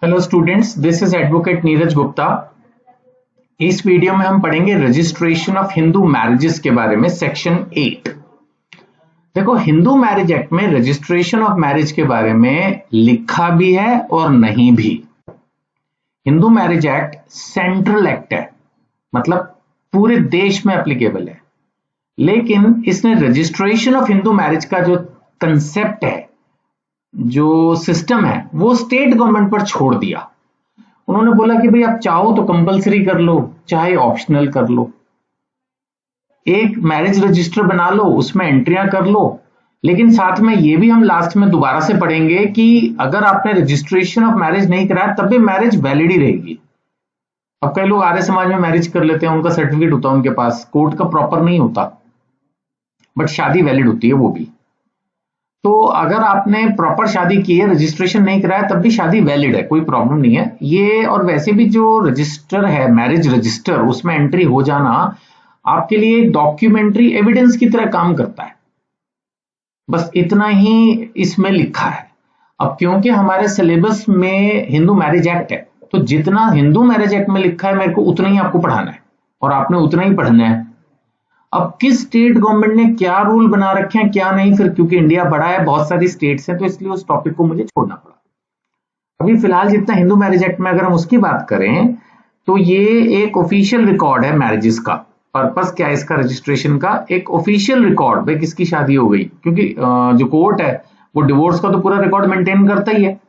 Hello students, this is advocate Neeraj Gupta. इस video में हम पढ़ेंगे रजिस्ट्रेशन ऑफ हिंदू मैरिजेस के बारे में, सेक्शन 8। देखो, हिंदू मैरिज एक्ट में रजिस्ट्रेशन ऑफ मैरिज के बारे में लिखा भी है और नहीं भी। Hindu marriage act central act है, मतलब पूरे देश में एप्लीकेबल है, लेकिन इसने रजिस्ट्रेशन ऑफ हिंदू मैरिज का जो कंसेप्ट है, जो सिस्टम है, वो स्टेट गवर्नमेंट पर छोड़ दिया। उन्होंने बोला कि भाई आप चाहो तो कंपलसरी कर लो, चाहे ऑप्शनल कर लो, एक मैरिज रजिस्टर बना लो, उसमें एंट्रियां कर लो, लेकिन साथ में ये भी हम लास्ट में दोबारा से पढ़ेंगे कि अगर आपने रजिस्ट्रेशन ऑफ मैरिज नहीं कराया तब भी मैरिज वैलिड ही रहेगी। अब कई लोग आर्य समाज में मैरिज कर लेते हैं, उनका सर्टिफिकेट होता है उनके पास, कोर्ट का प्रॉपर नहीं होता, बट शादी वैलिड होती है वो भी। तो अगर आपने प्रॉपर शादी की है, रजिस्ट्रेशन नहीं कराया, तब भी शादी वैलिड है, कोई प्रॉब्लम नहीं है ये। और वैसे भी जो रजिस्टर है, मैरिज रजिस्टर, उसमें एंट्री हो जाना आपके लिए डॉक्यूमेंट्री एविडेंस की तरह काम करता है, बस इतना ही इसमें लिखा है। अब क्योंकि हमारे सिलेबस में हिंदू मैरिज एक्ट है, तो जितना हिंदू मैरिज एक्ट में लिखा है मेरे को उतना ही आपको पढ़ाना है और आपने उतना ही पढ़ना है। अब किस स्टेट गवर्नमेंट ने क्या रूल बना रखे हैं क्या नहीं, फिर क्योंकि इंडिया बड़ा है, बहुत सारी स्टेट्स हैं, तो इसलिए उस टॉपिक को मुझे छोड़ना पड़ा। अभी फिलहाल जितना हिंदू मैरिज एक्ट में अगर हम उसकी बात करें तो ये एक ऑफिशियल रिकॉर्ड है मैरिजेस का। पर्पस क्या है इसका, रजिस्ट्रेशन का एक ऑफिशियल रिकॉर्ड, भाई किसकी शादी हो गई, क्योंकि जो कोर्ट है वो डिवोर्स का तो पूरा रिकॉर्ड मेंटेन करता ही है,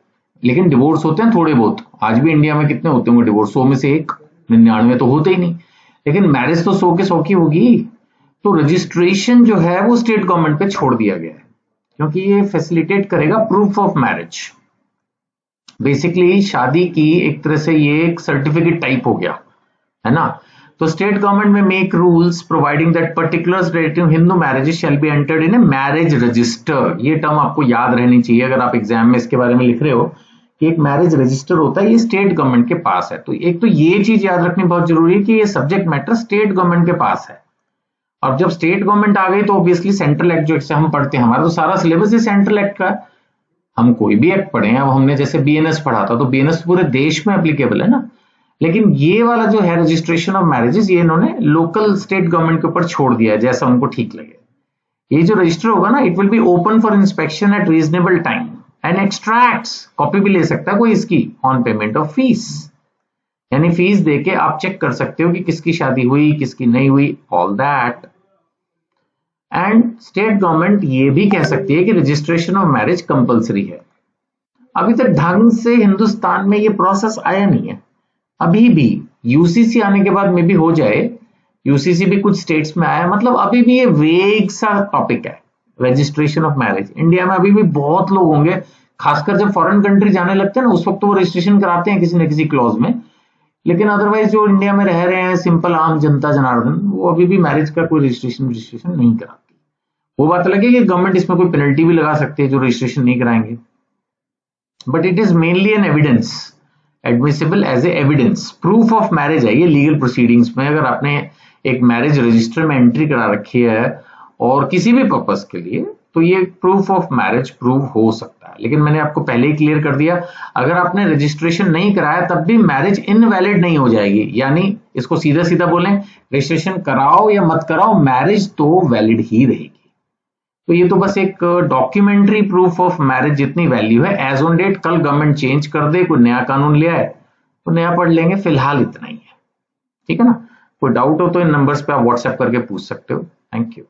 लेकिन डिवोर्स होते हैं थोड़े बहुत। आज भी इंडिया में कितने होते होंगे डिवोर्स? 100 में से 1, 99 तो होते ही नहीं, लेकिन मैरिज तो 100 के 100 की होगी। तो रजिस्ट्रेशन जो है वो स्टेट गवर्नमेंट पे छोड़ दिया गया है, क्योंकि ये फैसिलिटेट करेगा प्रूफ ऑफ मैरिज। बेसिकली शादी की एक तरह से ये एक सर्टिफिकेट टाइप हो गया है ना। तो स्टेट गवर्नमेंट में make rules providing that particulars relative Hindu marriages shall be entered in a marriage register. ये टर्म आपको याद रहनी चाहिए अगर आप एग्जाम में इसके बारे में लिख रहे हो कि एक मैरिज रजिस्टर होता है, ये स्टेट गवर्नमेंट के पास है। तो एक तो ये चीज याद रखनी बहुत जरूरी है कि ये सब्जेक्ट मैटर स्टेट गवर्नमेंट के पास है। अब जब स्टेट गवर्नमेंट आ गई तो ऑब्वियसली सेंट्रल एक्ट जो हम पढ़ते हैं, हमारा तो सारा सिलेबस ही सेंट्रल एक्ट का है। हम कोई भी एक्ट पढ़े हैं, अब हमने जैसे बीएनएस पढ़ा था तो बीएनएस पूरे देश में एप्लीकेबल है ना, लेकिन ये वाला जो है रजिस्ट्रेशन ऑफ मैरिजेस, ये इन्होंने लोकल स्टेट गवर्नमेंट के ऊपर छोड़ दिया है, जैसा उनको ठीक लगे। ये जो रजिस्टर होगा ना, it will be open for inspection eight reasonable time and extracts, copy भी ले सकता है कोई इसकी, ऑन पेमेंट ऑफ फीस, यानी फीस देके आप चेक कर सकते हो कि किसकी शादी हुई किसकी नहीं हुई, all that. And state government ये भी कह सकती है कि रजिस्ट्रेशन ऑफ मैरिज कंपलसरी है। अभी तक ढंग से हिंदुस्तान में ये प्रोसेस आया नहीं है, अभी भी यूसीसी आने के बाद में भी हो जाए, यूसीसी भी कुछ स्टेट्स में आया, मतलब अभी भी ये वेग सा टॉपिक है रजिस्ट्रेशन ऑफ मैरिज। इंडिया में अभी भी बहुत लोग होंगे, खासकर जब फॉरेन कंट्री जाने लगते हैं ना, उस वक्त तो वो रजिस्ट्रेशन कराते हैं किसी न किसी क्लॉज में, लेकिन अदरवाइज जो इंडिया में रह रहे हैं सिंपल आम जनता जनार्दन, वो अभी भी मैरिज का कोई रजिस्ट्रेशन नहीं कराती। वो बात अलग है कि गवर्नमेंट इसमें कोई पेनल्टी भी लगा सकती है जो रजिस्ट्रेशन नहीं कराएंगे, but it is mainly an evidence, admissible as a evidence, proof of marriage है ये लीगल प्रोसीडिंग्स में। अगर आपने एक मैरिज रजिस्टर में एंट्री करा रखी है और किसी भी पर्पस के लिए, तो ये प्रूफ ऑफ मैरिज प्रूव हो सकता है। लेकिन मैंने आपको पहले ही क्लियर कर दिया, अगर आपने रजिस्ट्रेशन नहीं कराया तब भी मैरिज इनवैलिड नहीं हो जाएगी, यानी इसको सीधा सीधा बोलें, रजिस्ट्रेशन कराओ या मत कराओ, मैरिज तो वैलिड ही रहेगी। तो ये तो बस एक डॉक्यूमेंट्री प्रूफ ऑफ मैरिज जितनी वैल्यू है एज ऑन डेट। कल गवर्नमेंट चेंज कर दे, कोई नया कानून ले आए तो नया पढ़ लेंगे, फिलहाल इतना ही है, ठीक है ना। कोई डाउट हो तो इन नंबर्स पे आप व्हाट्सएप करके पूछ सकते हो। Thank you.